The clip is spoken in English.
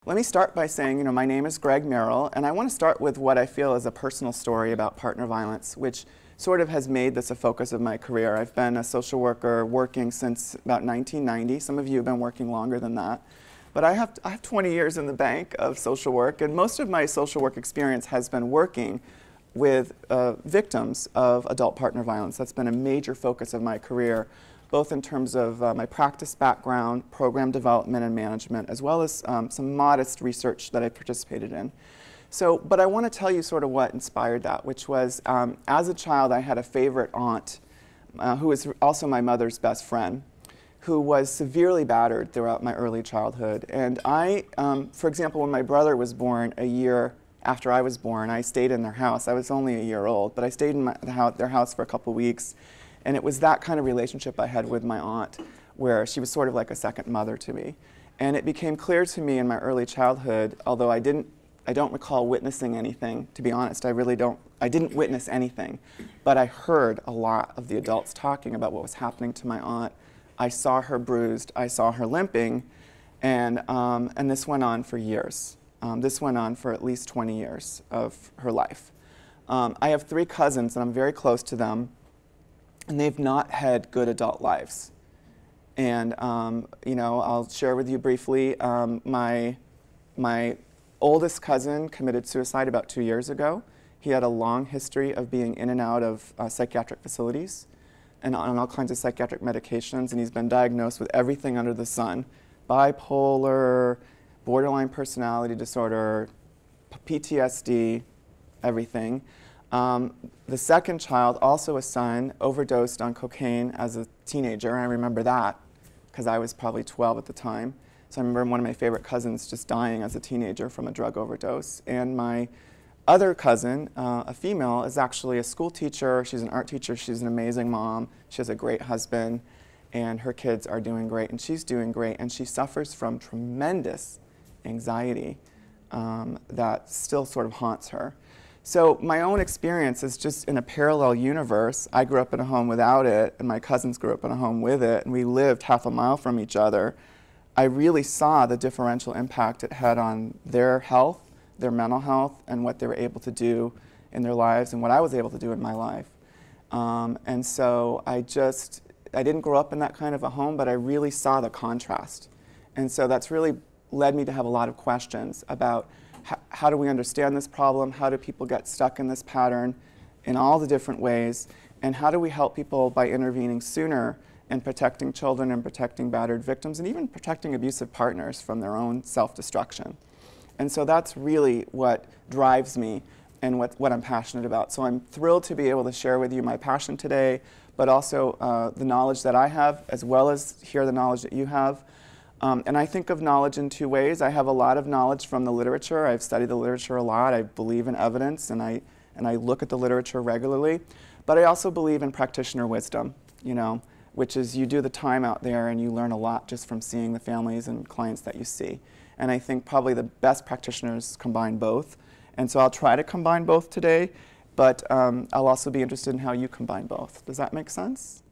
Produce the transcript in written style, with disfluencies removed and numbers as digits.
Let me start by saying, my name is Greg Merrill, and I want to start with what I feel is a personal story about partner violence, which sort of has made this a focus of my career. I've been a social worker working since about 1990. Some of you have been working longer than that. But I have 20 years in the bank of social work, and most of my social work experience has been working with victims of adult partner violence. That's been a major focus of my career, both in terms of my practice background, program development and management, as well as some modest research that I participated in. But I want to tell you sort of what inspired that, which was as a child I had a favorite aunt who was also my mother's best friend, who was severely battered throughout my early childhood. And I, for example, when my brother was born a year after I was born, I stayed in their house. I was only a year old, but I stayed in their house for a couple weeks. And it was that kind of relationship I had with my aunt, where she was sort of like a second mother to me. And it became clear to me in my early childhood, although I don't recall witnessing anything, to be honest. I didn't witness anything, but I heard a lot of the adults talking about what was happening to my aunt. I saw her bruised, I saw her limping, and this went on for years. This went on for at least 20 years of her life. I have 3 cousins, and I'm very close to them, and they've not had good adult lives. And I'll share with you briefly, my oldest cousin committed suicide about 2 years ago. He had a long history of being in and out of psychiatric facilities and on all kinds of psychiatric medications, and he's been diagnosed with everything under the sun: bipolar, borderline personality disorder, PTSD, everything. The second child, also a son, overdosed on cocaine as a teenager, and I remember that because I was probably 12 at the time. So I remember one of my favorite cousins just dying as a teenager from a drug overdose. And my other cousin, a female, is actually a school teacher. She's an art teacher. She's an amazing mom. She has a great husband, and her kids are doing great, and she's doing great, and she suffers from tremendous anxiety that still sort of haunts her. So my own experience is just in a parallel universe. I grew up in a home without it, and my cousins grew up in a home with it, and we lived half a mile from each other. I really saw the differential impact it had on their health, their mental health, and what they were able to do in their lives and what I was able to do in my life. And so I didn't grow up in that kind of a home, but I really saw the contrast. And so that's really led me to have a lot of questions about how do we understand this problem, how do people get stuck in this pattern in all the different ways, and how do we help people by intervening sooner in protecting children and protecting battered victims and even protecting abusive partners from their own self-destruction. And so that's really what drives me and what I'm passionate about. So I'm thrilled to be able to share with you my passion today, but also the knowledge that I have, as well as hear the knowledge that you have. And I think of knowledge in 2 ways. I have a lot of knowledge from the literature. I've studied the literature a lot. I believe in evidence, and I look at the literature regularly. But I also believe in practitioner wisdom, which is you do the time out there and you learn a lot just from seeing the families and clients that you see. And I think probably the best practitioners combine both. And so I'll try to combine both today, but I'll also be interested in how you combine both. Does that make sense?